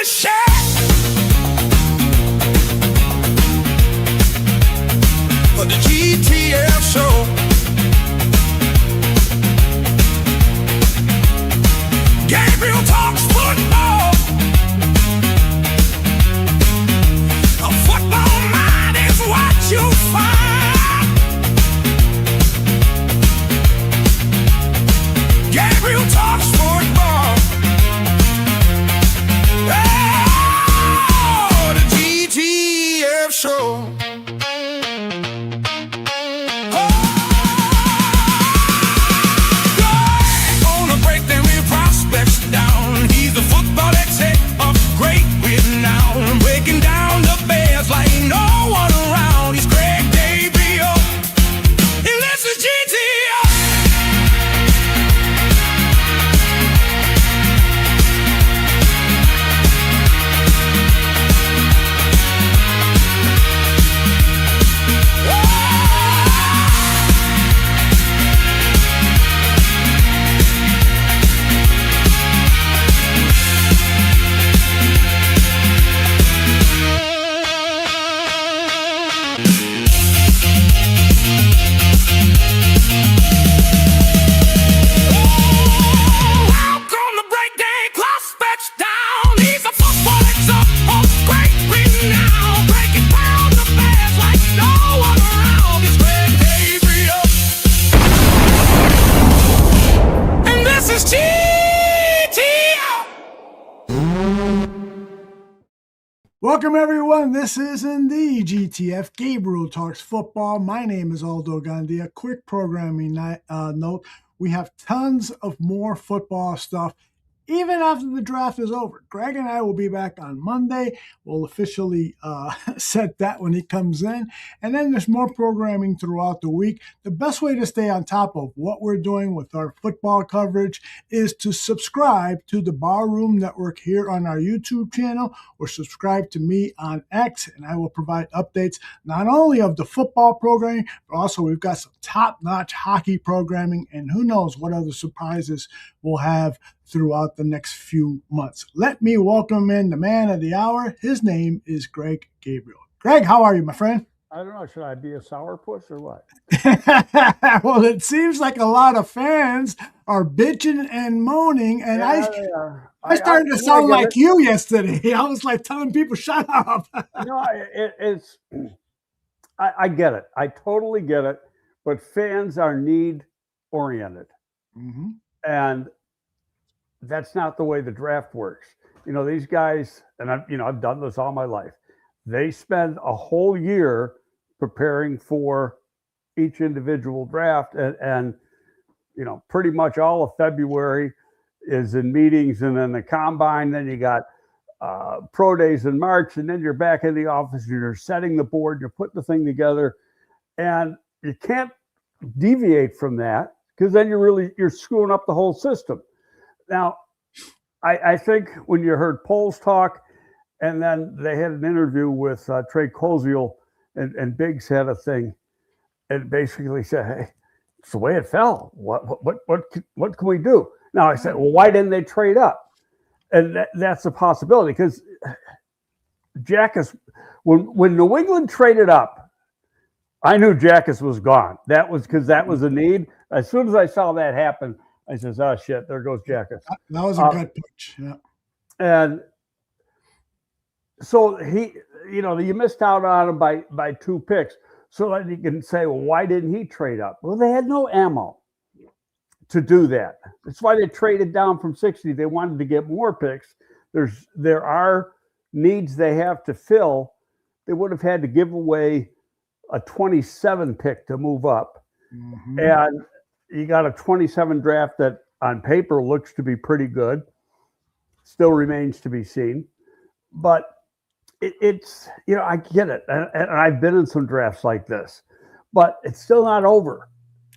shack for the GTF show. Gabriel Talks Football. A football mind is what you find. Gabriel Talks Football. Oh, the GTF show. Breaking down the Bears like no one around. He's Greg Gabriel, and this is GTO. Welcome, everyone. This is indeed GTF, Gabriel Talks Football. My name is Aldo Gandhi. A quick programming note. We have tons of more football stuff even after the draft is over. Greg and I will be back on Monday. We'll officially set that when he comes in. And then there's more programming throughout the week. The best way to stay on top of what we're doing with our football coverage is to subscribe to the Barroom Network here on our YouTube channel, or subscribe to me on X, and I will provide updates not only of the football programming, but also we've got some top-notch hockey programming, and who knows what other surprises we'll have throughout the next few months. Let me welcome in the man of the hour. His name is Greg Gabriel. Greg, how are you, my friend? I don't know. Should I be a sourpuss or what? Well, it seems like a lot of fans are bitching and moaning, and Yeah, I started to sound like you yesterday. I was like telling people, shut up. No, I get it. I totally get it. But fans are need-oriented. Mm-hmm. And that's not the way the draft works. You know, these guys, and I've done this all my life. They spend a whole year preparing for each individual draft, and pretty much all of February is in meetings, and then the combine. Then you got pro days in March, and then you're back in the office. You're setting the board. You're putting the thing together, and you can't deviate from that, because then you're screwing up the whole system. Now, I think when you heard Poles talk, and then they had an interview with Trey Koziel, and Biggs had a thing, and basically said, "Hey, it's the way it fell. What can we do?" Now I said, "Well, why didn't they trade up?" And that's a possibility, because Jackus, when New England traded up, I knew Jackus was gone. That was because that was a need. As soon as I saw that happen, I says, "Oh shit, there goes Jackus." That was a gut punch. Yeah. And so you missed out on him by 2 picks. So then you can say, well, why didn't he trade up? Well, they had no ammo to do that. That's why they traded down from 60. They wanted to get more picks. There are needs they have to fill. They would have had to give away a 27 pick to move up. Mm-hmm. And you got a 27 draft that on paper looks to be pretty good. Still remains to be seen. But it's I get it. And I've been in some drafts like this. But it's still not over.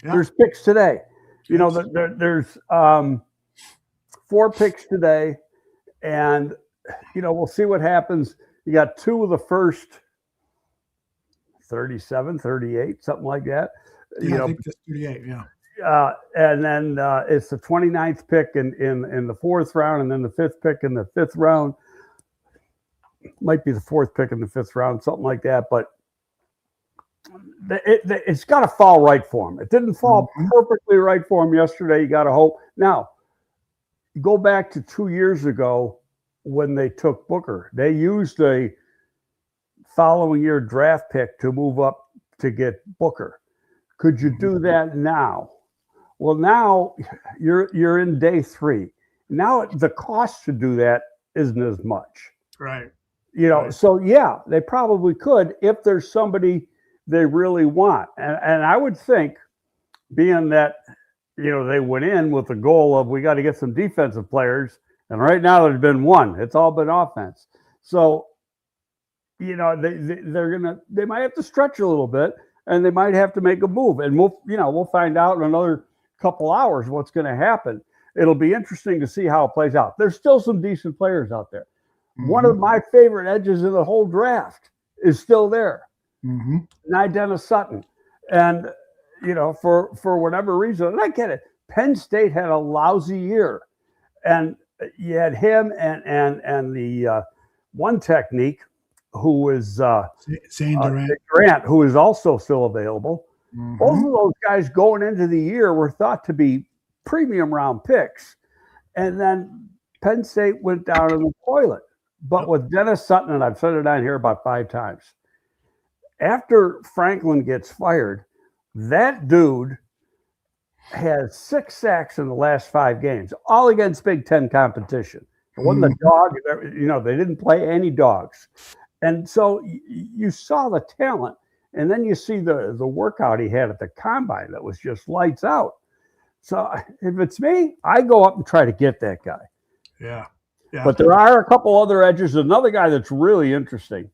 Yeah. There's picks today. Yes. There's 4 picks today. And, we'll see what happens. You got 2 of the first 37, 38, something like that. Yeah, I think that's 38, yeah. And then it's the 29th pick in the 4th round, and then the 5th pick in the 5th round. might be the 4th pick in the 5th round, something like that. But it's got to fall right for him. It didn't fall perfectly right for him yesterday. You got to hope. Now, go back to 2 years ago when they took Booker. They used a following year draft pick to move up to get Booker. Could you do that now? Well, now you're in day 3. Now the cost to do that isn't as much. Right. So yeah, they probably could if there's somebody they really want. And I would think, being that, they went in with the goal of, we got to get some defensive players. And right now there's been one. It's all been offense. So, they might have to stretch a little bit, and they might have to make a move. And we'll find out in another couple hours what's going to happen. It'll be interesting to see how it plays out. There's still some decent players out there. One of my favorite edges in the whole draft is still there. Dennis Sutton. And, for whatever reason, and I get it, Penn State had a lousy year. And you had him and the one technique who was Zane Durant, who is also still available. Both of those guys going into the year were thought to be premium round picks. And then Penn State went down in the toilet. But with Dennis Sutton, and I've said it on here about 5 times, after Franklin gets fired, that dude has 6 sacks in the last 5 games, all against Big Ten competition. It wasn't a dog, they didn't play any dogs. And so you saw the talent, and then you see the workout he had at the combine that was just lights out. So if it's me, I go up and try to get that guy. Yeah. But there are a couple other edges. Another guy that's really interesting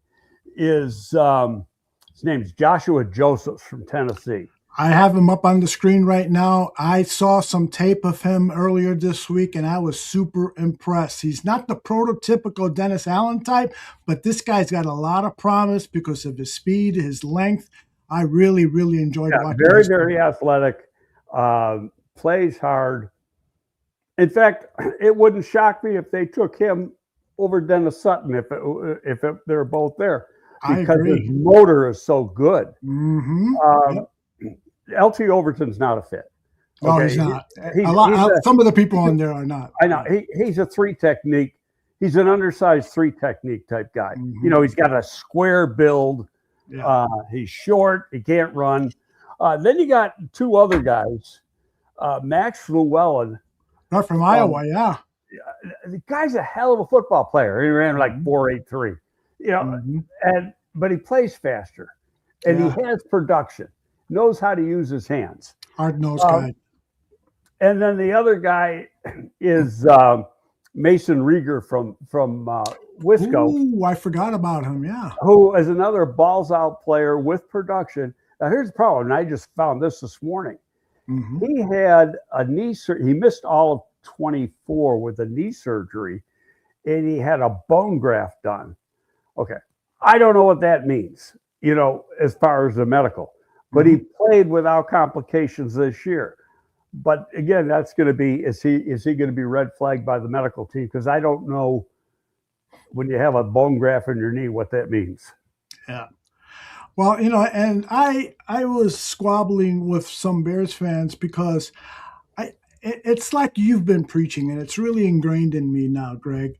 is his name's Joshua Josephs from Tennessee. I have him up on the screen right now. I saw some tape of him earlier this week, and I was super impressed. He's not the prototypical Dennis Allen type, but this guy's got a lot of promise because of his speed, his length. I really, really enjoyed watching him. Very athletic, plays hard. In fact, it wouldn't shock me if they took him over Dennis Sutton if they're both there, because his motor is so good. LT Overton's not a fit. Oh, he's not. Some of the people on there are not. I know. He's a 3 technique. He's an undersized 3 technique type guy. He's got a square build. Yeah. He's short. He can't run. Then you got 2 other guys. Max Llewellyn. Not from Iowa, yeah. The guy's a hell of a football player. He ran like 4.83. But he plays faster, and he has production. Knows how to use his hands. Hard-nosed guy. And then the other guy is Mason Rieger from Wisco. Ooh, I forgot about him, yeah. Who is another balls-out player with production. Now, here's the problem, and I just found this morning. He had a knee surgery. He missed all of 24 with a knee surgery, and he had a bone graft done. Okay. I don't know what that means, as far as the medical. But he played without complications this year. But again, that's going to be, is he going to be red flagged by the medical team? Because I don't know, when you have a bone graft in your knee, what that means. Yeah. Well, and I was squabbling with some Bears fans because it's like you've been preaching, and it's really ingrained in me now, Greg.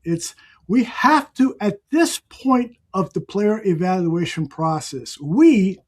We have to, at this point of the player evaluation process,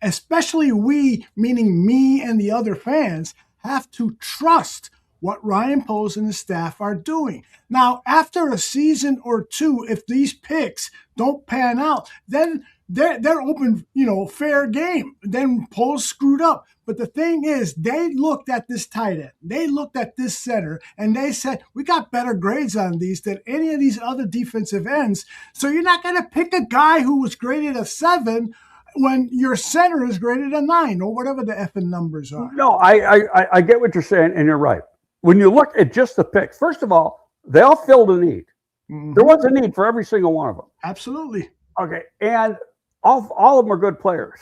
especially we, meaning me and the other fans, have to trust what Ryan Poles and the staff are doing. Now, after a season or 2, if these picks don't pan out, then they're open, fair game. Then Poles screwed up. But the thing is, they looked at this tight end, they looked at this center, and they said, we got better grades on these than any of these other defensive ends. So you're not going to pick a guy who was graded a 7 when your center is graded a 9 or whatever the effing numbers are. No, I get what you're saying, and you're right. When you look at just the picks, first of all, they all filled a need. There was a need for every single one of them. Absolutely. Okay, and all of them are good players.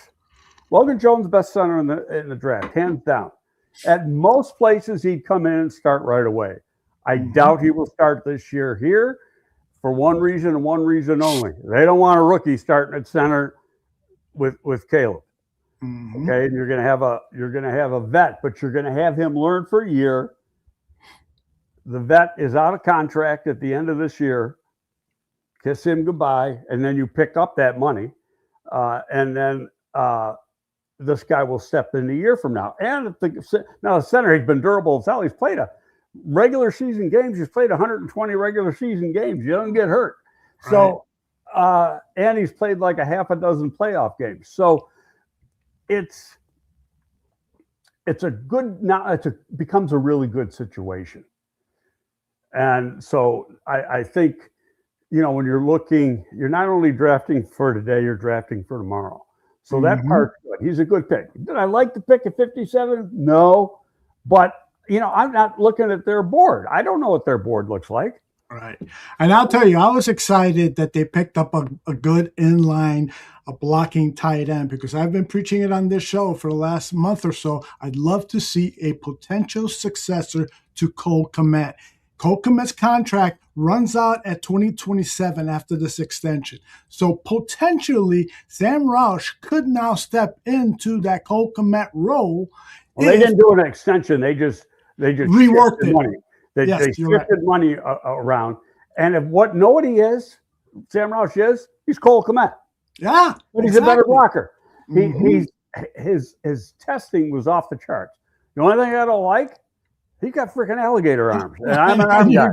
Logan Jones, best center in the draft, hands down. At most places, he'd come in and start right away. I doubt he will start this year here for one reason and one reason only. They don't want a rookie starting at center with Caleb. Mm-hmm. Okay, and you're gonna have a vet, but you're gonna have him learn for a year. The vet is out of contract at the end of this year. Kiss him goodbye, and then you pick up that money, and then this guy will step in a year from now. And now the center, he's been durable as hell. He's played a regular season games. He's played 120 regular season games. You don't get hurt. Right. So, and he's played like a half a dozen playoff games. So it's a good, now becomes a really good situation. And so I think, when you're looking, you're not only drafting for today, you're drafting for tomorrow. So that part's good. He's a good pick. Did I like the pick at 57? No. But, I'm not looking at their board. I don't know what their board looks like. Right. And I'll tell you, I was excited that they picked up a good inline, a blocking tight end, because I've been preaching it on this show for the last month or so. I'd love to see a potential successor to Cole Kmet. Cole Kmet's contract runs out at 2027 after this extension. So potentially, Sam Roush could now step into that Cole Kmet role. Well, they didn't do an extension. They just reworked it. Money. They shifted money around. And if know what he is, Sam Roush is, he's Cole Kmet. Yeah. But he's a better blocker. His testing was off the charts. The only thing I don't like, he got freaking alligator arms, and I'm an arm guy.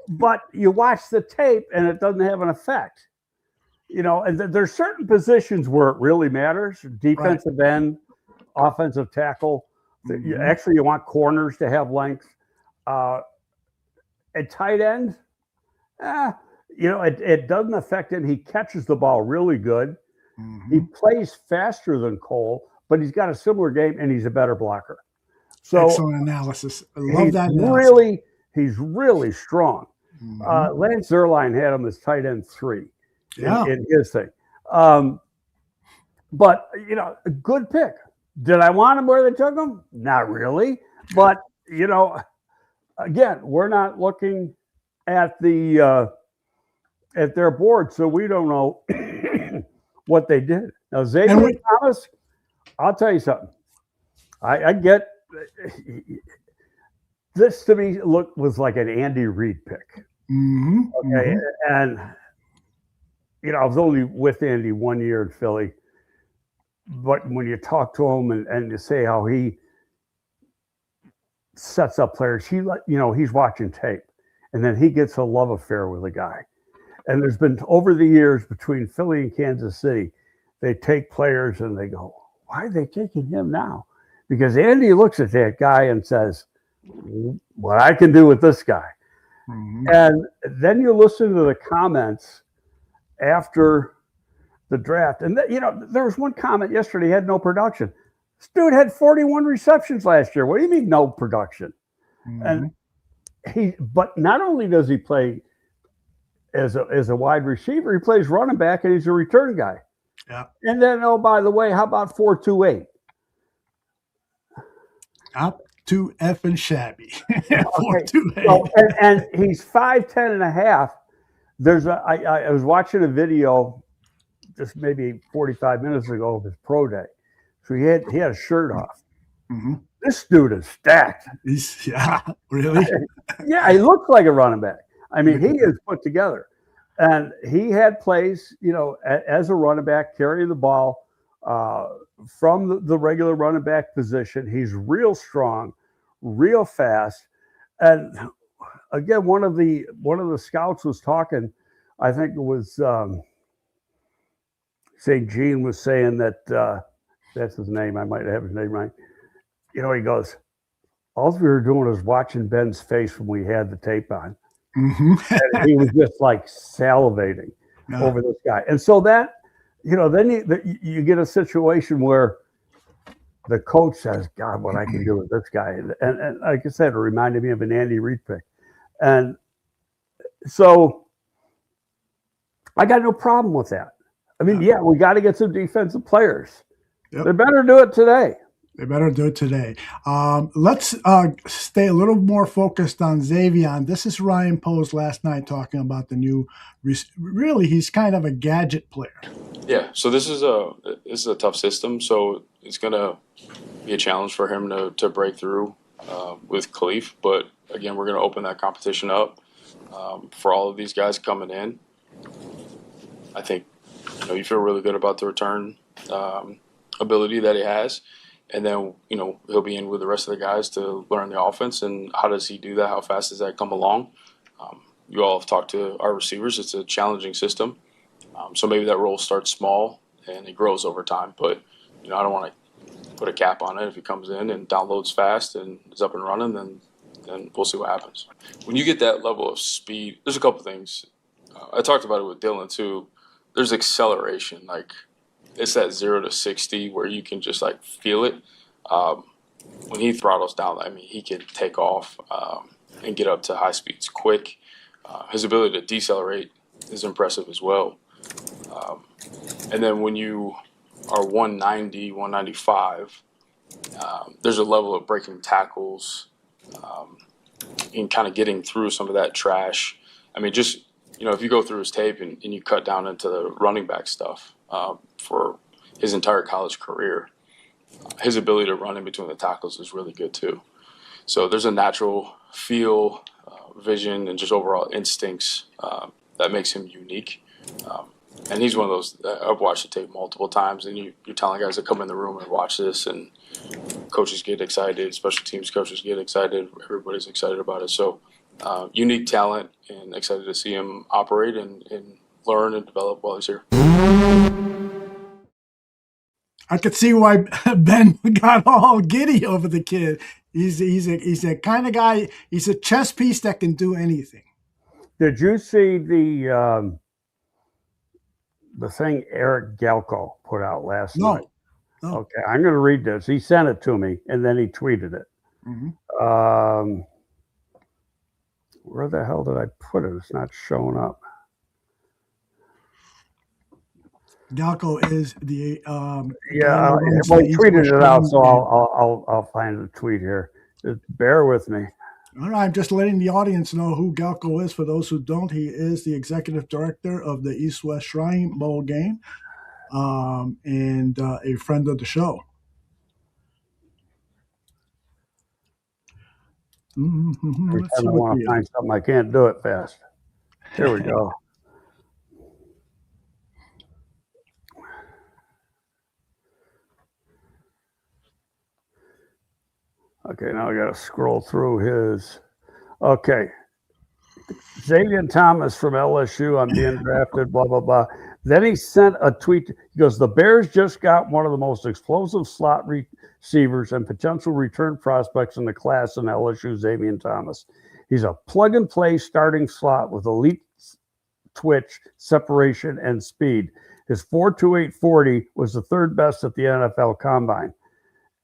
But you watch the tape, and it doesn't have an effect. And there's certain positions where it really matters: defensive end, offensive tackle. Actually, you want corners to have length. At tight end, it doesn't affect him. He catches the ball really good. He plays faster than Cole, but he's got a similar game, and he's a better blocker. So excellent analysis. I love that analysis. He's really strong. Lance Zierlein had him as tight end 3 in his thing. But, a good pick. Did I want him where they took him? Not really. But, again, we're not looking at at their board, so we don't know what they did. Now, Zavion Thomas, I'll tell you something. I get this, to me was like an Andy Reid pick. Okay, and I was only with Andy 1 year in Philly, but when you talk to him and you say how he sets up players, he's watching tape, and then he gets a love affair with a guy. And there's been, over the years between Philly and Kansas City, they take players and they go, why are they taking him now? Because Andy looks at that guy and says, what I can do with this guy. And then you listen to the comments after the draft. And, there was one comment yesterday, he had no production. This dude had 41 receptions last year. What do you mean no production? And but not only does he play as a wide receiver, he plays running back, and he's a return guy. Yeah. And then, by the way, how about 4.28? Up to F and shabby. So, and he's 5'10" and a half. I was watching a video just maybe 45 minutes ago of his pro day. So he had a shirt off. This dude is stacked. Really? Yeah, he looks like a running back. I mean, he is put together. And he had plays, as a running back, carrying the ball from the regular running back position. He's real strong, real fast. And again, one of the scouts was talking, I think it was St. Jean was saying that that's his name. I might have his name right. He goes, all we were doing was watching Ben's face when we had the tape on. And he was just like salivating over this guy. And so that, then you get a situation where the coach says, God, what I can do with this guy. And like I said, it reminded me of an Andy Reid pick. And so I got no problem with that. I mean, we got to get some defensive players. They better do it today. They better do it today. Let's stay a little more focused on Zavion. This is Ryan Poe's last night talking about the new. Really, he's kind of a gadget player. Yeah, so this is a tough system, so it's gonna be a challenge for him to break through with Khalif. But again, we're gonna open that competition up for all of these guys coming in. I think you feel really good about the return ability that he has, and then he'll be in with the rest of the guys to learn the offense and how does he do that? How fast does that come along? You all have talked to our receivers. It's a challenging system. So maybe that role starts small and it grows over time. But, I don't want to put a cap on it. If he comes in and downloads fast and is up and running, then we'll see what happens. When you get that level of speed, there's a couple things. I talked about it with Dylan too. There's acceleration. Like it's that 0 to 60 where you can just like feel it. When he throttles down, I mean, he can take off and get up to high speeds quick. His ability to decelerate is impressive as well. And then when you are 190, 195, there's a level of breaking tackles and kind of getting through some of that trash. I mean, just, if you go through his tape and you cut down into the running back stuff for his entire college career, his ability to run in between the tackles is really good too. So there's a natural feel, vision, and just overall instincts that makes him unique. And he's one of those, I've watched the tape multiple times, and you're telling guys to come in the room and watch this, and coaches get excited, special teams coaches get excited, everybody's excited about it. So unique talent, and excited to see him operate and learn and develop while he's here. I could see why Ben got all giddy over the kid. He's a kind of guy, he's a chess piece that can do anything. Did you see the thing Eric Galko put out last night? No. Okay, I'm going to read this. He sent it to me, and then he tweeted it. Mm-hmm. Where the hell did I put it? It's not showing up. Galko is the well, he tweeted it out, so I'll find the tweet here. Just bear with me. All right, I'm just letting the audience know who Galko is. For those who don't, he is the executive director of the East-West Shrine Bowl game and a friend of the show. Every time I want to find something, I can't do it fast. Here we go. Okay, now I got to scroll through his. Okay. Zavion Thomas from LSU. I'm being drafted, blah, blah, blah. Then he sent a tweet. He goes, the Bears just got one of the most explosive slot receivers and potential return prospects in the class in LSU, Zavion Thomas. He's a plug-and-play starting slot with elite twitch, separation, and speed. His 4.28 40 was the third best at the NFL Combine.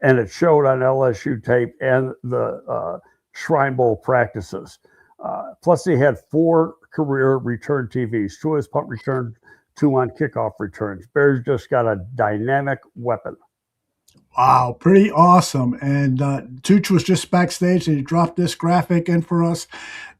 And it showed on LSU tape and the Shrine Bowl practices. Plus, he had 4 career return TVs, 2 as punt return, 2 on kickoff returns. Bears just got a dynamic weapon. Wow, pretty awesome. And Tooch was just backstage and he dropped this graphic in for us.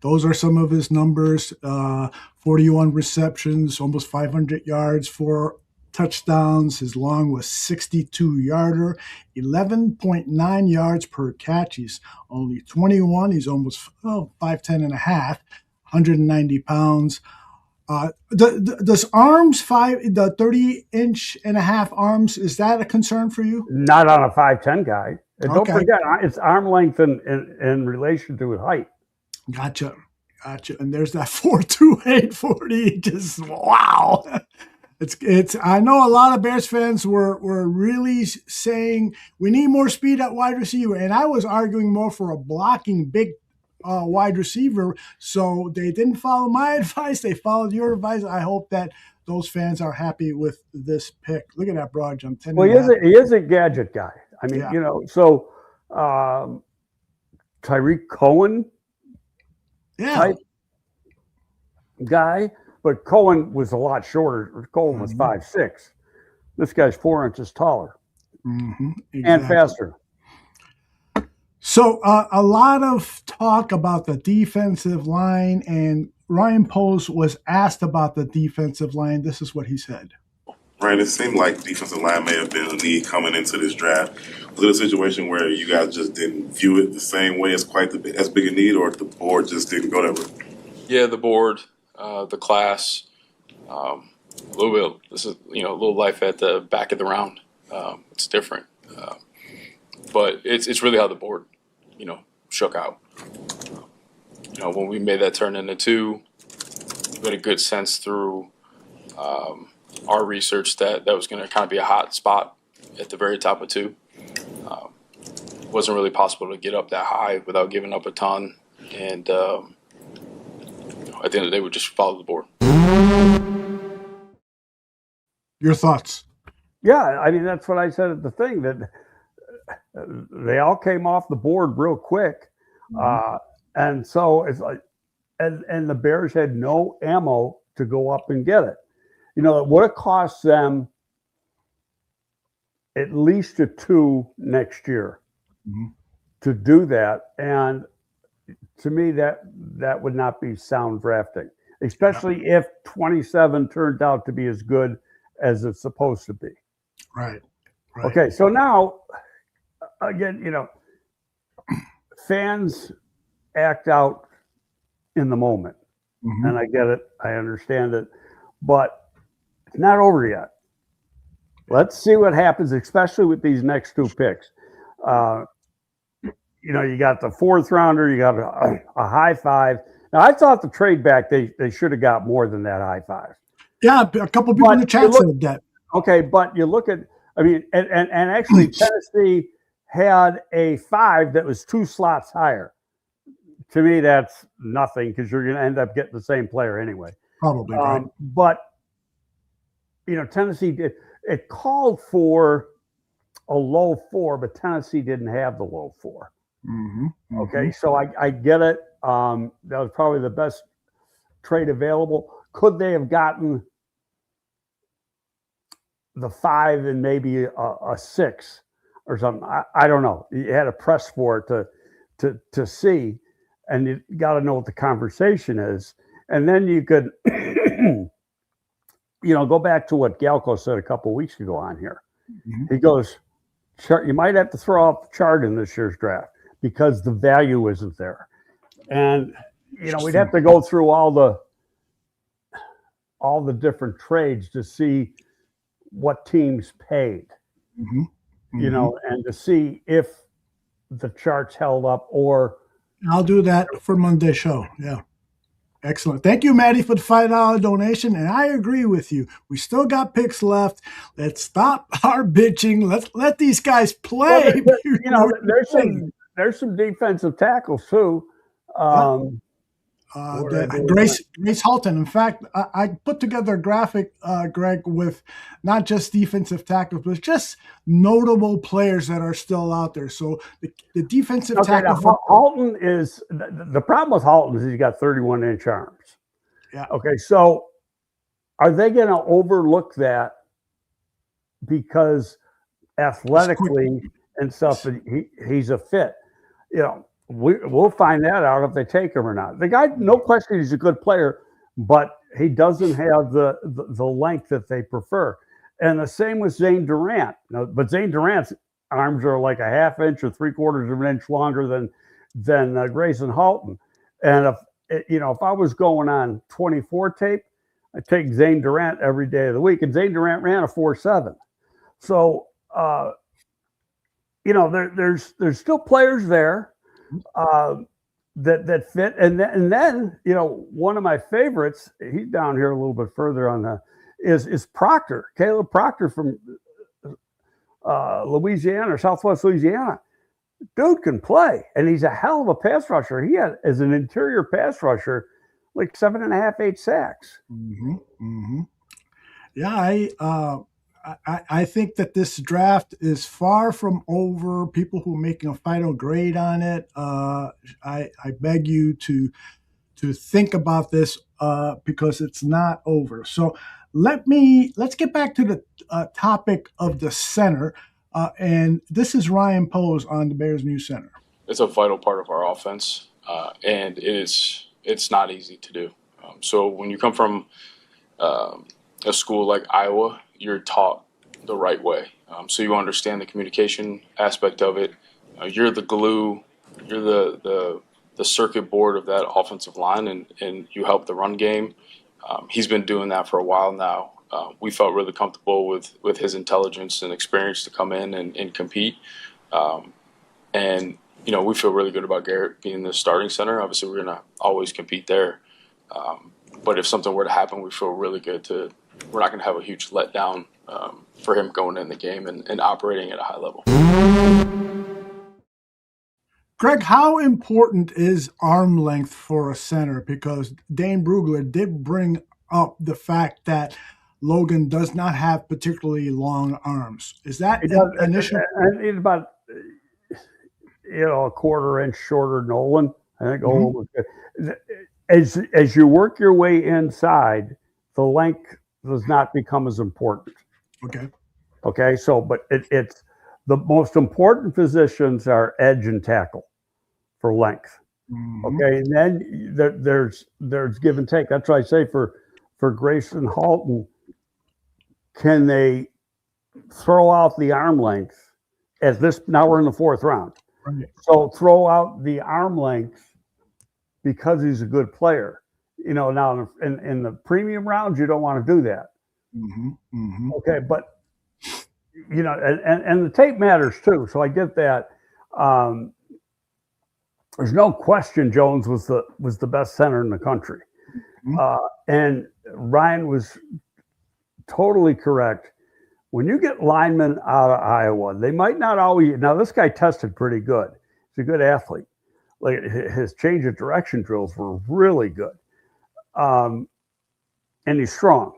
Those are some of his numbers. 41 receptions, almost 500 yards, 4 touchdowns. His long was 62-yarder, 11.9 yards per catch. He's only 21. He's almost 5'10 and a half, 190 pounds. Does arms, the 30-inch and a half arms, is that a concern for you? Not on a 5'10 guy. And Okay. Don't forget, it's arm length in relation to his height. Gotcha. And there's that 4.28 40. Just wow. It's. I know a lot of Bears fans were really saying we need more speed at wide receiver, and I was arguing more for a blocking big wide receiver. So they didn't follow my advice; they followed your advice. I hope that those fans are happy with this pick. Look at that broad jump. 10 well, he is a gadget guy. I mean, Yeah. So Tyreek Cohen type guy. But Cohen was a lot shorter. Cohen was 5'6". This guy's 4 inches taller Exactly. and faster. So a lot of talk about the defensive line, and Ryan Poles was asked about the defensive line. This is what he said. Right, it seemed like defensive line may have been a need coming into this draft. Was it a situation where you guys just didn't view it the same way as as big a need, or the board just didn't go that route? Yeah, the board, the class, a little bit. This is a little life at the back of the round. It's different, but it's really how the board shook out. When we made that turn into 2, we had a good sense through our research that was going to kind of be a hot spot at the very top of 2. Wasn't really possible to get up that high without giving up a ton, and at the end of the day, we just follow the board. Your thoughts? Yeah, I mean, that's what I said at the thing, that they all came off the board real quick. And so it's like, and the Bears had no ammo to go up and get it. It would have cost them at least a 2 next year to do that. And to me, that would not be sound drafting, especially if 27 turned out to be as good as it's supposed to be. Right. Okay, so now, again, fans act out in the moment. And I get it. I understand it. But it's not over yet. Let's see what happens, especially with these next 2 picks. You got the 4th rounder. You got a high 5. Now, I thought the trade back, they should have got more than that high 5. Yeah, a couple people in the chat said that. Okay, but you look at, I mean, and actually Tennessee had a 5 that was 2 slots higher. To me, that's nothing, because you're going to end up getting the same player anyway. Probably, right. But, Tennessee did. It called for a low 4, but Tennessee didn't have the low 4. Okay, so I get it. That was probably the best trade available. Could they have gotten the 5 and maybe a 6 or something? I don't know. You had to press for it to see, and you got to know what the conversation is, and then you could, go back to what Galco said a couple of weeks ago on here. He goes, you might have to throw off the chart in this year's draft because the value isn't there, and we'd have to go through all the different trades to see what teams paid, and to see if the charts held up. Or I'll do that for Monday's show. Yeah. Excellent. Thank you, Maddie, for the $5 donation. And I agree with you. We still got picks left. Let's stop our bitching. Let's let these guys play. Well, there's some defensive tackles too. Grace Halton. In fact, I put together a graphic, Greg, with not just defensive tackles, but just notable players that are still out there. So the defensive tackle. Halton is the problem with Halton is he's got 31-inch arms. Yeah. Okay, so are they going to overlook that because athletically and stuff, he's a fit? We'll find that out if they take him or not. The guy, no question, he's a good player, but he doesn't have the length that they prefer. And the same with Zane Durant. Now, but Zane Durant's arms are like a half inch or 3/4 of an inch longer than Grayson Halton. And if I was going on 24 tape, I'd take Zane Durant every day of the week. And Zane Durant ran a 4.7. So there's still players there that fit, and then one of my favorites, he's down here a little bit further on is Proctor, Caleb Proctor from Louisiana, or Southwest Louisiana. Dude can play, and he's a hell of a pass rusher. He had, as an interior pass rusher, like 7.5, 8 sacks. Yeah, I think that this draft is far from over. People who are making a final grade on it, I beg you to think about this because it's not over. So let's get back to the topic of the center, and this is Ryan Poles on the Bears News Center. it's a vital part of our offense, and it's not easy to do. So when you come from a school like Iowa, you're taught the right way. So you understand the communication aspect of it. You're the glue. You're the circuit board of that offensive line, and you help the run game. He's been doing that for a while now. We felt really comfortable with his intelligence and experience to come in and compete. And, we feel really good about Garrett being the starting center. Obviously, we're going to always compete there. But if something were to happen, we feel really good we're not going to have a huge letdown for him going in the game and operating at a high level. Greg, how important is arm length for a center? Because Dane Brugler did bring up the fact that Logan does not have particularly long arms. Is that an issue? It's about a quarter inch shorter than Olin. I think Olin was good. As you work your way inside, the length does not become as important. Okay. So, but it's the most important positions are edge and tackle for length. Okay, and then there's give and take. That's why I say for Grayson Halton, can they throw out the arm length as this? Now we're in the 4th round, so throw out the arm length because he's a good player. Now in the premium rounds, you don't want to do that. Okay, but and the tape matters too. So I get that. There's no question Jones was the best center in the country. And Ryan was totally correct. When you get linemen out of Iowa, they might not always. Now, this guy tested pretty good. He's a good athlete. Like his change of direction drills were really good. And he's strong.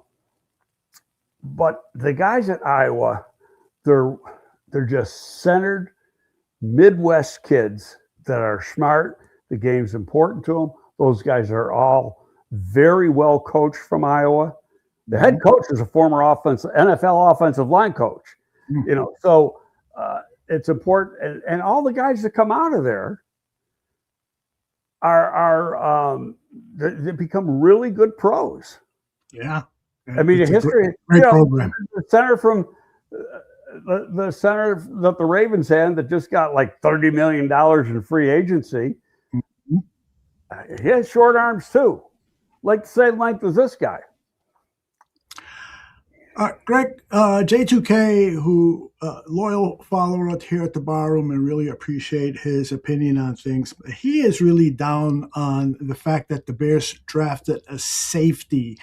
But the guys at Iowa, they're just centered Midwest kids that are smart. The game's important to them. Those guys are all very well coached from Iowa. The head coach is a former NFL offensive line coach. So it's important. And all the guys that come out of there they become really good pros. Yeah. I mean, the history. Great program. The center from the center that the Ravens had that just got like $30 million in free agency. He has short arms too, like the same length as this guy. Greg, J2K, who loyal follower here at the bar room and really appreciate his opinion on things. He is really down on the fact that the Bears drafted a safety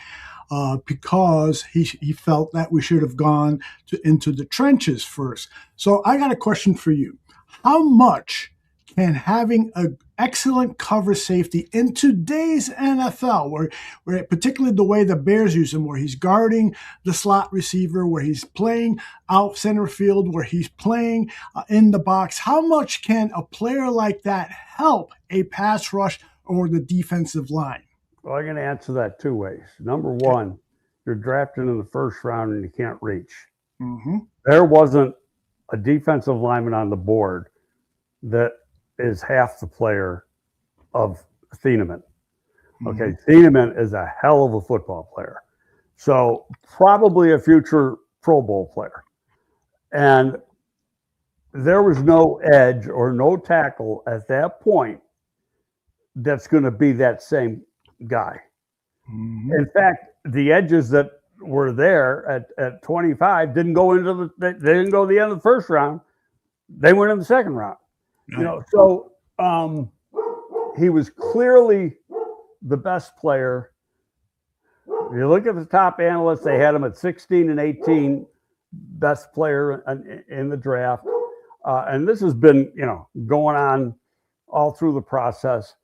because he felt that we should have gone into the trenches first. So I got a question for you. How much can having an excellent cover safety in today's NFL, where particularly the way the Bears use him, where he's guarding the slot receiver, where he's playing out center field, where he's playing in the box, how much can a player like that help a pass rush or the defensive line? Well, I'm going to answer that 2 ways. Number one, you're drafted in the 1st round and you can't reach. There wasn't a defensive lineman on the board that is half the player of Thieneman. Okay, Thieneman is a hell of a football player. So probably a future Pro Bowl player. And there was no edge or no tackle at that point that's going to be that same guy. In fact, the edges that were there at 25 didn't go they didn't go to the end of the 1st round. They went in the 2nd round. So he was clearly the best player. If you look at the top analysts, they had him at 16 and 18, best player in the draft. And this has been, going on all through the process.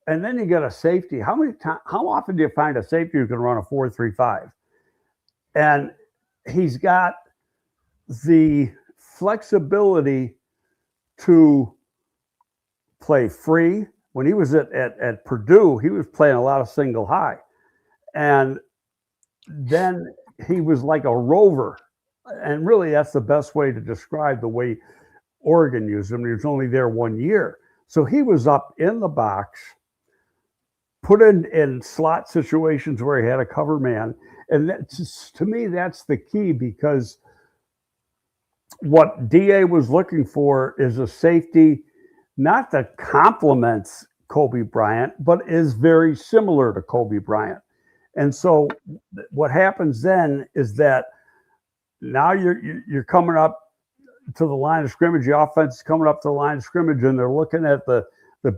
And then you get a safety. How often do you find a safety who can run a 4.35? And he's got the flexibility to play free. When he was at Purdue, he was playing a lot of single high. And then he was like a rover. And really, that's the best way to describe the way Oregon used him. He was only there 1 year. So he was up in the box, put in slot situations where he had a cover man. And to me, that's the key, because what DA was looking for is a safety, not that complements Kobe Bryant, but is very similar to Kobe Bryant. And so what happens then is that now you're coming up to the line of scrimmage. The offense is coming up to the line of scrimmage, and they're looking at the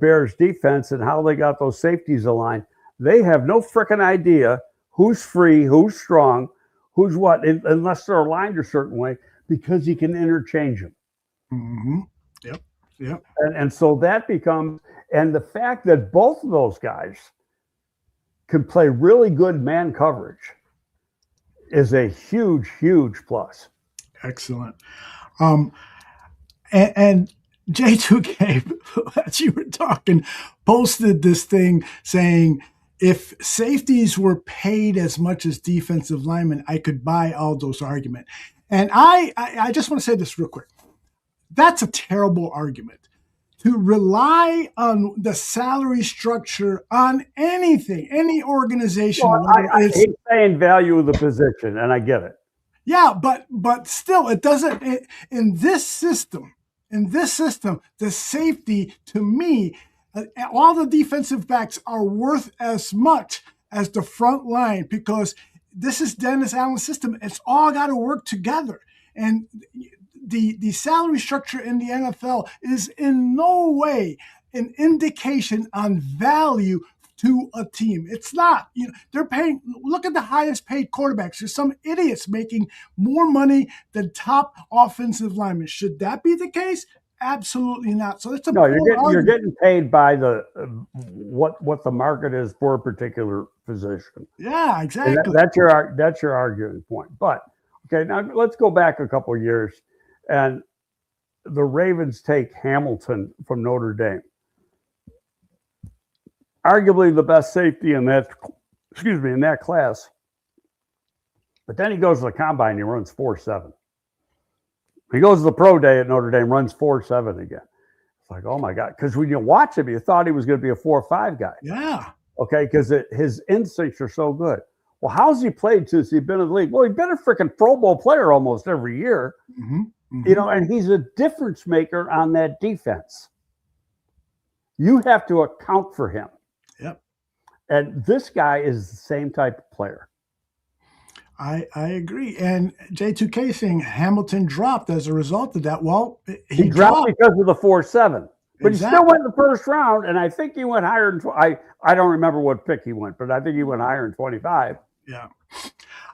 Bears defense and how they got those safeties aligned. They have no freaking idea who's free, who's strong, who's what, unless they're aligned a certain way, because you can interchange them. Mm-hmm. Yep. And so that becomes, and the fact that both of those guys can play really good man coverage is a huge, huge plus. Excellent. And J2K, as you were talking, posted this thing saying, if safeties were paid as much as defensive linemen, I could buy Aldo's argument. And I just want to say this real quick. That's a terrible argument. To rely on the salary structure on anything, any organization. Well, I hate saying value of the position, and I get it. Yeah, but still, it doesn't. In this system, the safety, to me, all the defensive backs are worth as much as the front line, because this is Dennis Allen's system. It's all got to work together. And the salary structure in the NFL is in no way an indication on value to a team. It's not. They're paying. Look at the highest paid quarterbacks. There's some idiots making more money than top offensive linemen. Should that be the case? Absolutely not. So it's a you're getting paid by the what the market is for a particular position. Yeah, exactly. That's your arguing point. But okay, now let's go back a couple of years, and the Ravens take Hamilton from Notre Dame, arguably the best safety in that class. But then he goes to the combine and he runs 4.7. He goes to the pro day at Notre Dame, runs 4.7 again. It's like, oh my God. Because when you watch him, you thought he was going to be a 4.5 guy. Yeah. Okay, because his instincts are so good. Well, how's he played since he's been in the league? Well, he's been a freaking Pro Bowl player almost every year. Mm-hmm. Mm-hmm. And he's a difference maker on that defense. You have to account for him. Yep. And this guy is the same type of player. I agree. And J2K saying Hamilton dropped as a result of that. Well, he dropped because of the 4.7. But Exactly. He still went in the first round, and I think he went higher than I don't remember what pick he went, but I think he went higher than 25. Yeah.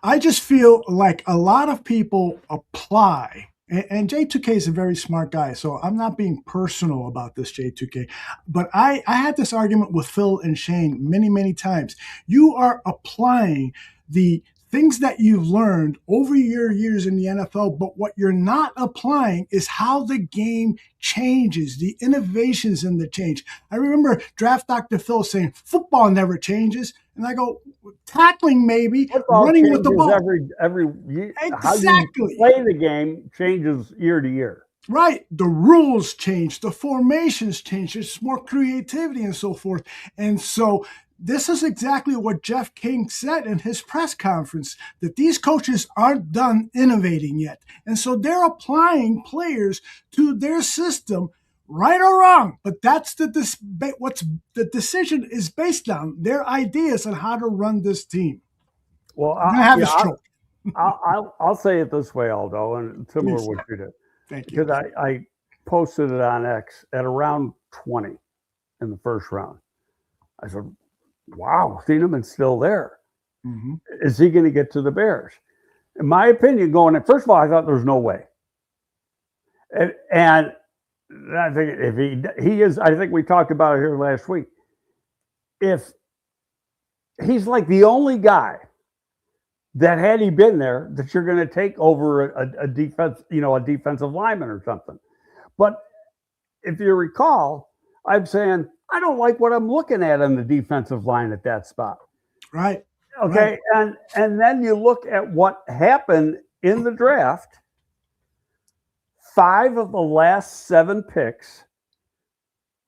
I just feel like a lot of people apply, and J2K is a very smart guy, so I'm not being personal about this, J2K, but I had this argument with Phil and Shane many, many times. You are applying the things that you've learned over your years in the NFL, but what you're not applying is how the game changes, the innovations in the change. I remember Draft Dr. Phil saying, football never changes. And I go, tackling maybe, football running with the ball. Every year. Exactly. How you play the game changes year to year. Right. The rules change. The formations change. There's more creativity and so forth. And so this is exactly what Jeff King said in his press conference, that these coaches aren't done innovating yet. And so they're applying players to their system, right or wrong. But that's what's the decision is based on, their ideas on how to run this team. Well, I'll say it this way, Aldo, and similar to what you did. Thank you. Because I posted it on X at around 20 in the first round. I said, wow, Thieneman's still there. Mm-hmm. Is he going to get to the Bears? In my opinion, going in, first of all, I thought there's no way. And I think if he is, I think we talked about it here last week. If he's like the only guy that had he been there, that you're going to take over a defense, a defensive lineman or something. But if you recall, I'm saying, I don't like what I'm looking at on the defensive line at that spot. Right. Okay. Right. And then you look at what happened in the draft. 5 of the last 7 picks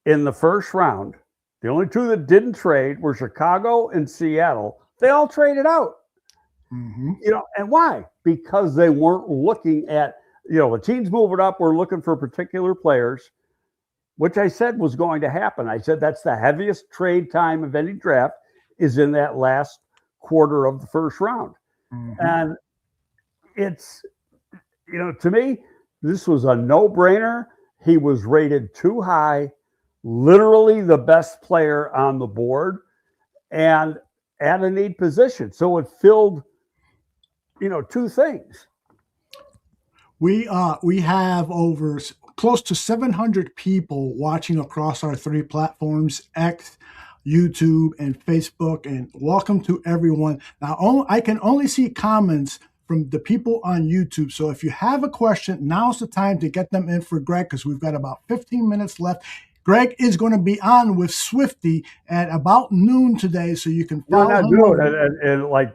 in the first round. The only two that didn't trade were Chicago and Seattle. They all traded out. And why? Because they weren't looking at, the teams moving up were looking for particular players, which I said was going to happen. I said that's the heaviest trade time of any draft is in that last quarter of the first round. And it's, to me, this was a no-brainer. He was rated too high, literally the best player on the board, and at a need position. So it filled, two things. We have over close to 700 people watching across our three platforms, X, YouTube, and Facebook. And welcome to everyone. Now, I can only see comments from the people on YouTube. So if you have a question, now's the time to get them in for Greg, because we've got about 15 minutes left. Greg is going to be on with Swifty at about noon today, so you can follow him. We're not doing it in like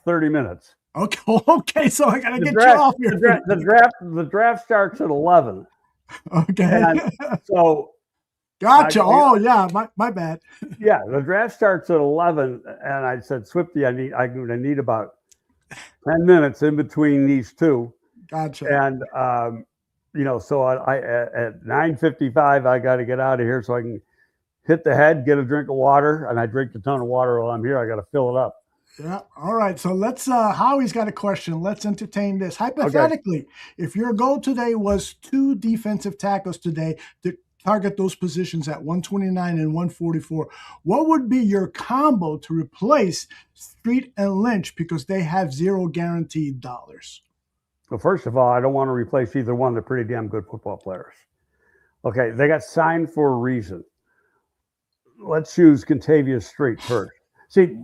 30 minutes. Okay, so I got to get you off here. The draft starts at 11. Okay. And so gotcha. My bad. Yeah, the draft starts at 11, and I said, Swifty, I'm going to need about 10 minutes in between these two. Gotcha. And so I at 9:55 I got to get out of here so I can hit the head, get a drink of water, and I drink a ton of water while I'm here. I got to fill it up. Yeah. All right. So let's, Howie's got a question. Let's entertain this. Hypothetically, if your goal today was 2 defensive tackles today to target those positions at 129 and 144, what would be your combo to replace Street and Lynch, because they have zero guaranteed dollars? Well, first of all, I don't want to replace either one. They're pretty damn good football players. Okay, they got signed for a reason. Let's use Contavious Street first. See,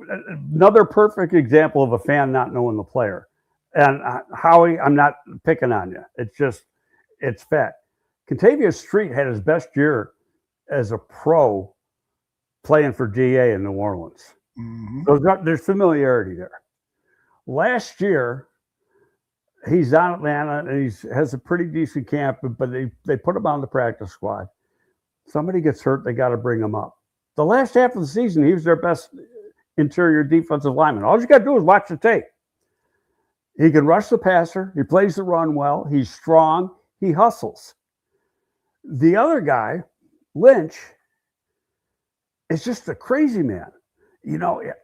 another perfect example of a fan not knowing the player. And Howie, I'm not picking on you. It's fact. Contavious Street had his best year as a pro playing for GA in New Orleans. There's familiarity there. Last year, he's on Atlanta and he has a pretty decent camp, but they put him on the practice squad. Somebody gets hurt, they got to bring him up. The last half of the season, he was their best interior defensive lineman. All you got to do is watch the tape. He can rush the passer. He plays the run well. He's strong. He hustles. The other guy, Lynch, is just a crazy man.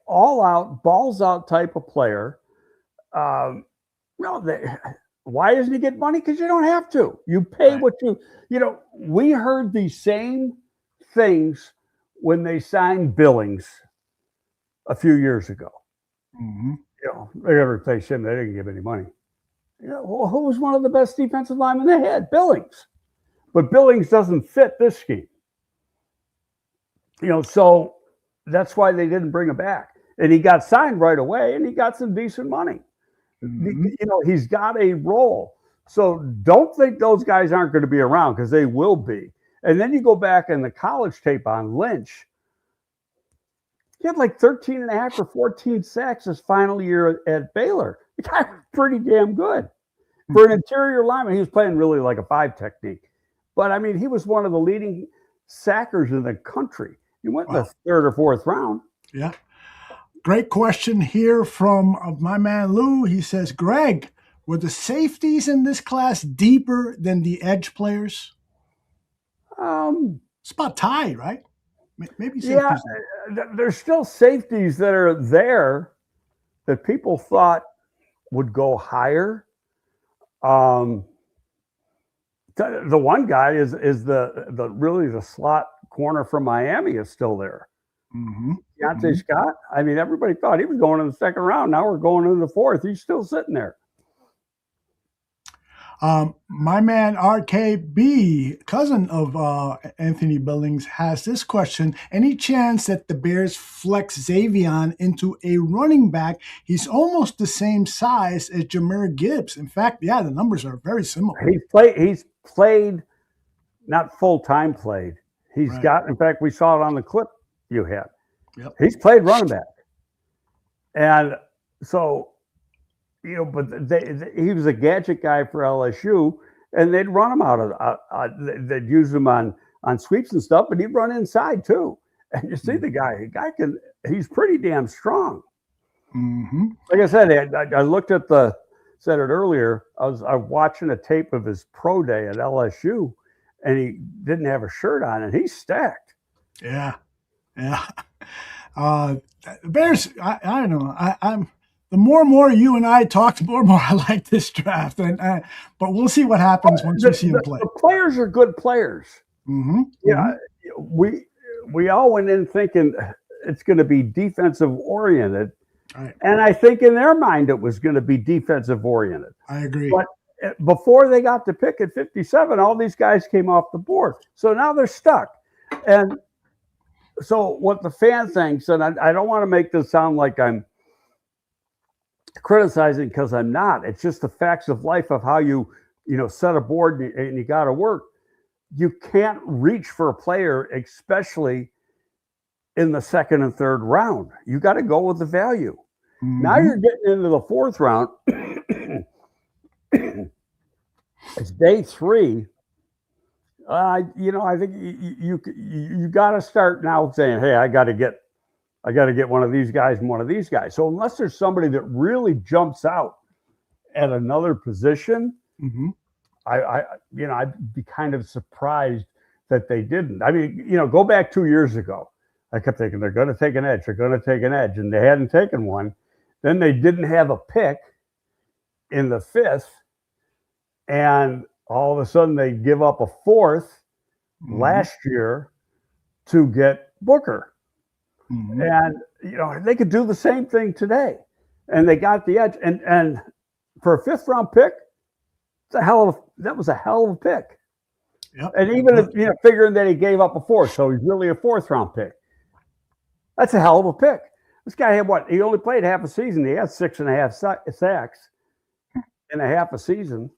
All out, balls out type of player. Why doesn't he get money? Because you don't have to. You pay what we heard the same things when they signed Billings a few years ago. They got to replace him. They didn't give any money. Who was one of the best defensive linemen they had? Billings. But Billings doesn't fit this scheme. So that's why they didn't bring him back. And he got signed right away, and he got some decent money. He's got a role. So don't think those guys aren't going to be around, because they will be. And then you go back in the college tape on Lynch. He had like 13 and a half or 14 sacks his final year at Baylor. The guy was pretty damn good. For an interior lineman, he was playing really like a 5 technique. But, I mean, he was one of the leading sackers in the country. He went in the 3rd or 4th round. Yeah. Great question here from my man Lou. He says, Greg, were the safeties in this class deeper than the edge players? It's about tied, right? Maybe safeties. Yeah, there's still safeties that are there that people thought would go higher. The one guy is the really the slot corner from Miami is still there. Deontay Scott. I mean, everybody thought he was going in the 2nd round. Now we're going into the 4th. He's still sitting there. My man RKB, cousin of Anthony Billings, has this question. Any chance that the Bears flex Zavion into a running back? He's almost the same size as Jahmyr Gibbs. In fact, the numbers are very similar. He's played, not full-time played. He's got, in fact, we saw it on the clip you had. Yep. He's played running back. And so, but he was a gadget guy for LSU, and they'd run him out of they'd use him on on sweeps and stuff, but he'd run inside too. And you see the guy he's pretty damn strong. Mm-hmm. Like I said, I looked at said it earlier. I was watching a tape of his pro day at LSU, and he didn't have a shirt on, and he's stacked. Yeah. Bears, I don't know. I'm the more and more you and I talk, the more and more I like this draft. But we'll see what happens once we see him play. The players are good players. Mm-hmm. Yeah, we all went in thinking it's going to be defensive oriented, right. And I think in their mind it was going to be defensive oriented. I agree. But before they got to pick at 57, all these guys came off the board, so now they're stuck. And so what the fan thinks, and I don't want to make this sound like I'm criticizing, because I'm not. It's just the facts of life of how you set a board and you got to work. You can't reach for a player, especially in the second and third round. You got to go with the value. Mm-hmm. Now you're getting into the fourth round. It's day 3. I think you got to start now saying, hey, I got to get one of these guys and one of these guys. So unless there's somebody that really jumps out at another position, mm-hmm. I'd be kind of surprised that they didn't. I mean, go back 2 years ago. I kept thinking they're going to take an edge. They're going to take an edge, and they hadn't taken one. Then they didn't have a pick in the 5th, and all of a sudden they give up a 4th mm-hmm. last year to get Booker. Mm-hmm. And they could do the same thing today, and they got the edge. And for a 5th round pick, that was a hell of a pick. Yep. And even if figuring that he gave up a 4th, so he's really a 4th round pick. That's a hell of a pick. This guy had what? He only played half a season. He had 6.5 sacks in a half a season.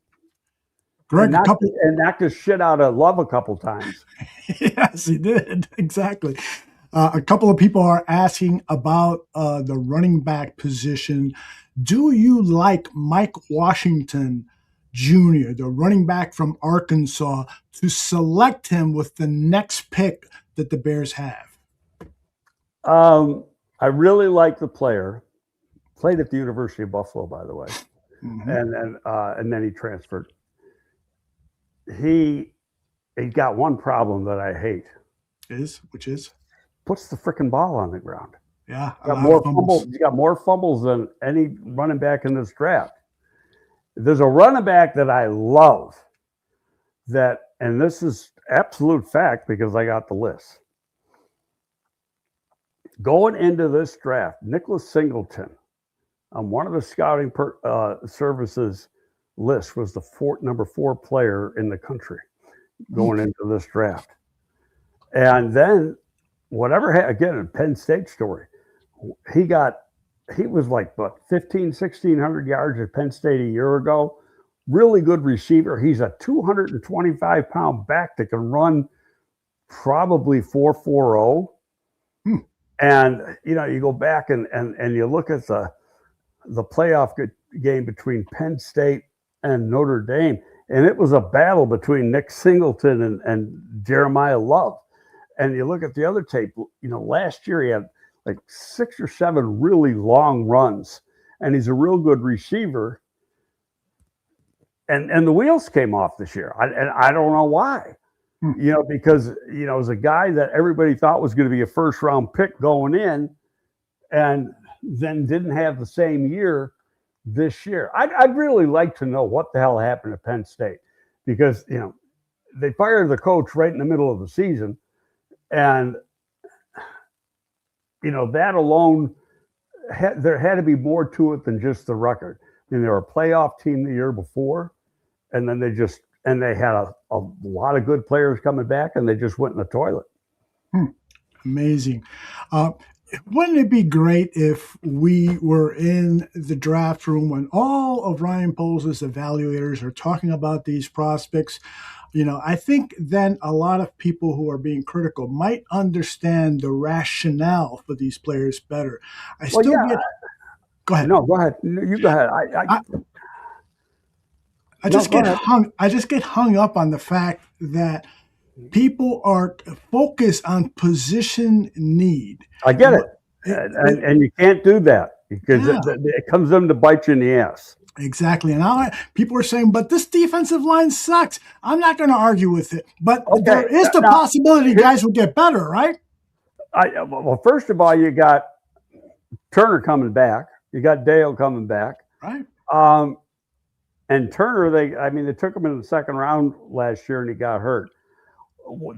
Greg, and knocked his shit out of Love a couple times. Yes, he did. Exactly. A couple of people are asking about the running back position. Do you like Mike Washington Jr., the running back from Arkansas, to select him with the next pick that the Bears have? I really like the player. Played at the University of Buffalo, by the way, mm-hmm. and then he transferred. He got one problem that I hate. Which is? Puts the freaking ball on the ground. Yeah, you got more fumbles than any running back in this draft. There's a running back that I love and this is absolute fact because I got the list. Going into this draft, Nicholas Singleton, on one of the scouting services list, was the number 4 player in the country going into this draft. And then again, a Penn State story. He was like, 1,600 yards at Penn State a year ago. Really good receiver. He's a 225-pound back that can run probably 4.40. And, you go back and you look at the playoff game between Penn State and Notre Dame, and it was a battle between Nick Singleton and Jeremiah Love. And you look at the other tape, last year he had like 6 or 7 really long runs, and he's a real good receiver. And the wheels came off this year. I don't know why. Because, it was a guy that everybody thought was going to be a 1st round pick going in, and then didn't have the same year this year. I'd really like to know what the hell happened at Penn State, because, they fired the coach right in the middle of the season. And, that alone, there had to be more to it than just the record. I mean, they were a playoff team the year before, and then they had a lot of good players coming back, and they just went in the toilet. Amazing. Wouldn't it be great if we were in the draft room when all of Ryan Poles' evaluators are talking about these prospects? I think then a lot of people who are being critical might understand the rationale for these players better. Go ahead. No, go ahead. You go ahead. I just get hung up on the fact that people are focused on position need. I get it. And you can't do that because it comes them to bite you in the ass. Exactly. And now people are saying, but this defensive line sucks. I'm not going to argue with it. But there is the possibility guys will get better, right? Well, first of all, you got Turner coming back. You got Dale coming back. Right. And Turner, they took him in the second round last year and he got hurt.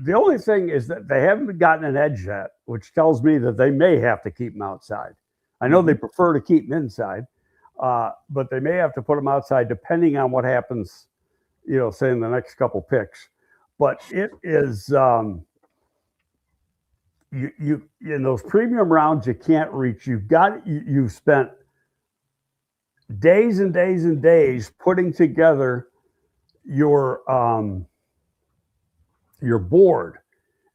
The only thing is that they haven't gotten an edge yet, which tells me that they may have to keep him outside. I know they prefer to keep him inside, but they may have to put him outside depending on what happens, say in the next couple picks. But it is you in those premium rounds you can't reach. You've spent days and days and days putting together your board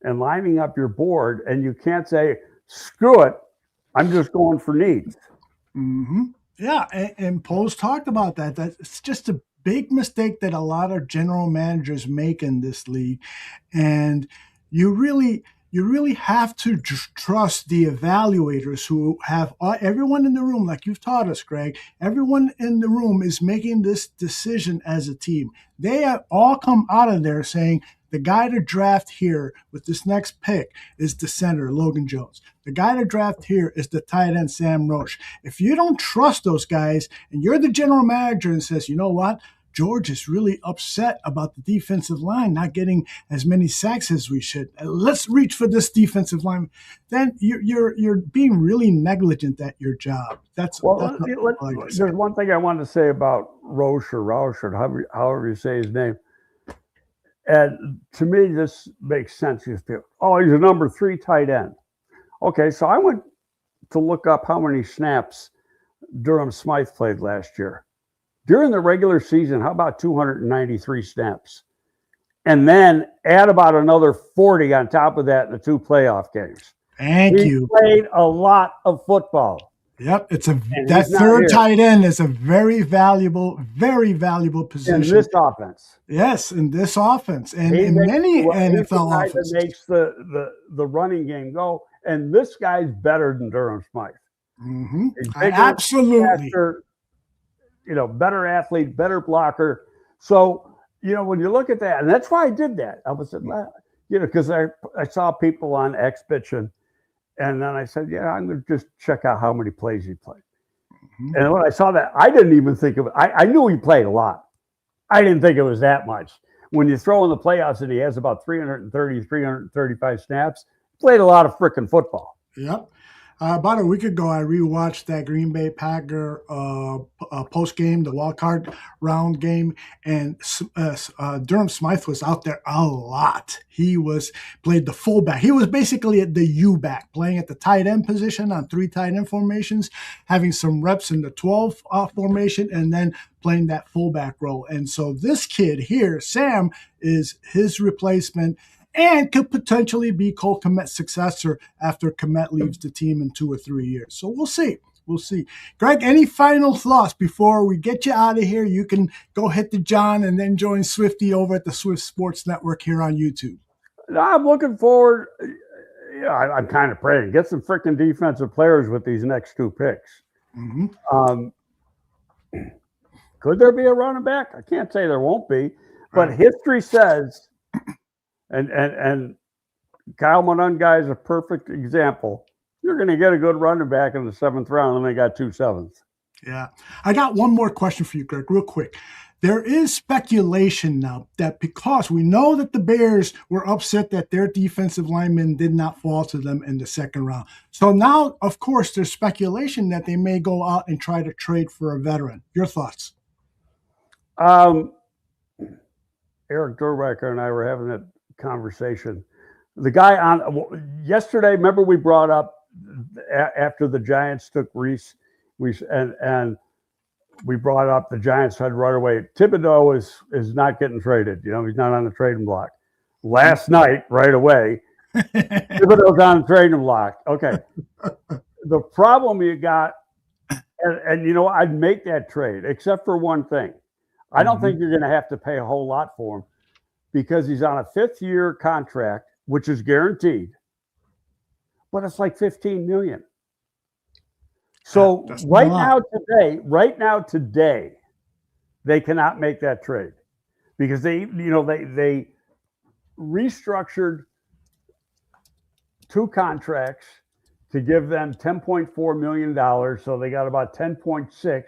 and lining up your board, and you can't say, screw it, I'm just going for needs. Mm-hmm. Yeah, and Post talked about that. That's just a big mistake that a lot of general managers make in this league. And you really have to trust the evaluators who have everyone in the room, like you've taught us, Greg. Everyone in the room is making this decision as a team. They have all come out of there saying the guy to draft here with this next pick is the center, Logan Jones. The guy to draft here is the tight end, Sam Roche. If you don't trust those guys and you're the general manager and says, you know what? George is really upset about the defensive line not getting as many sacks as we should. Let's reach for this defensive line. Then you're being really negligent at your job. There's one thing I wanted to say about Roche or however you say his name. And to me, this makes sense. He's a number 3 tight end. Okay, so I went to look up how many snaps Durham Smythe played last year. During the regular season, how about 293 snaps? And then add about another 40 on top of that in the 2 playoff games. Thank you. He played a lot of football. Yep, that third tight end is a very valuable position in this offense. Yes, in this offense, and in many NFL offenses, makes the running game go. And this guy's better than Durham Smythe. Mm-hmm. Bigger, absolutely. Faster, better athlete, better blocker. So when you look at that, and that's why I did that. I was, because I saw people on X bitching. And then I said, I'm going to just check out how many plays he played. Mm-hmm. And when I saw that, I didn't even think of it. I knew he played a lot. I didn't think it was that much. When you throw in the playoffs and he has about 335 snaps, he played a lot of freaking football. Yep. About a week ago, I rewatched that Green Bay Packer post game, the wild card round game, and Durham Smythe was out there a lot. He played the fullback. He was basically at the U back, playing at the tight end position on 3 tight end formations, having some reps in the 12 formation, and then playing that fullback role. And so this kid here, Sam, is his replacement, and could potentially be Cole Kmet's successor after Kmet leaves the team in 2 or 3 years. So we'll see. We'll see. Greg, any final thoughts before we get you out of here? You can go hit the John and then join Swifty over at the Swift Sports Network here on YouTube. I'm looking forward. I'm kind of praying. Get some freaking defensive players with these next 2 picks. Mm-hmm. Could there be a running back? I can't say there won't be. But history says... And Kyle Monungai is a perfect example. You're going to get a good running back in the 7th round, and they got 2 7s. Yeah. I got one more question for you, Greg, real quick. There is speculation now that because we know that the Bears were upset that their defensive linemen did not fall to them in the 2nd round. So now, of course, there's speculation that they may go out and try to trade for a veteran. Your thoughts? Eric Durbacher and I were having that conversation. The guy yesterday, remember we brought up after the Giants took Reese, and we brought up the Giants had right away. Thibodeau is not getting traded. He's not on the trading block. Last night, right away, Thibodeau's on the trading block. Okay. The problem you got, and I'd make that trade, except for one thing. I don't think you're going to have to pay a whole lot for him, because he's on a 5th-year contract, which is guaranteed, but it's like $15 million. So right now today, they cannot make that trade because they restructured 2 contracts to give them $10.4 million. So they got about 10.6,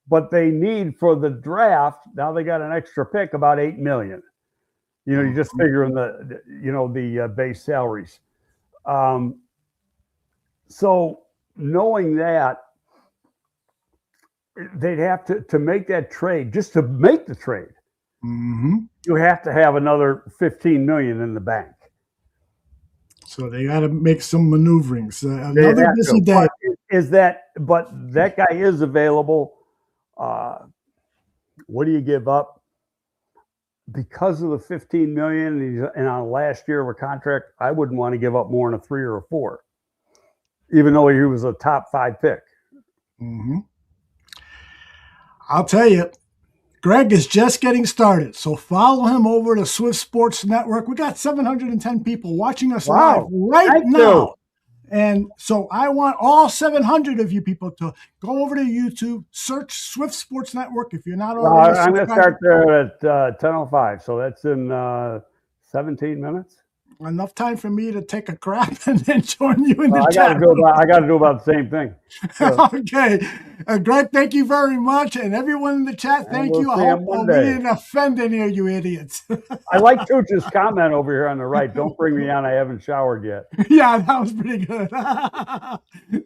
but they need for the draft. Now they got an extra pick, about $8 million. You just figure in the base salaries. So knowing that, they'd have to make that trade. Just to make the trade, you have to have another $15 million in the bank. So they got to make some maneuverings. Another busy day. But that guy is available. What do you give up? Because of the $15 million and on last year of a contract, I wouldn't want to give up more than a 3 or a 4, even though he was a top 5 pick. I'll tell you, Greg is just getting started. So follow him over to Swift Sports Network. We got 710 people watching us live right now. And so I want all 700 of you people to go over to YouTube, search Swift Sports Network if you're not already. I'm going to start there at 10:05. So that's in 17 minutes. Enough time for me to take a crap and then join you in the chat. I got to do about the same thing. So. Okay. Greg, thank you very much. And everyone in the chat, thank you. I hope we didn't offend any of you idiots. I like Tooch's comment over here on the right. Don't bring me on. I haven't showered yet. Yeah, that was pretty good.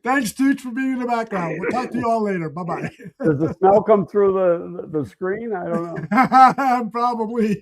Thanks, Tooch, for being in the background. We'll talk to you all later. Bye-bye. Does the smell come through the screen? I don't know. Probably.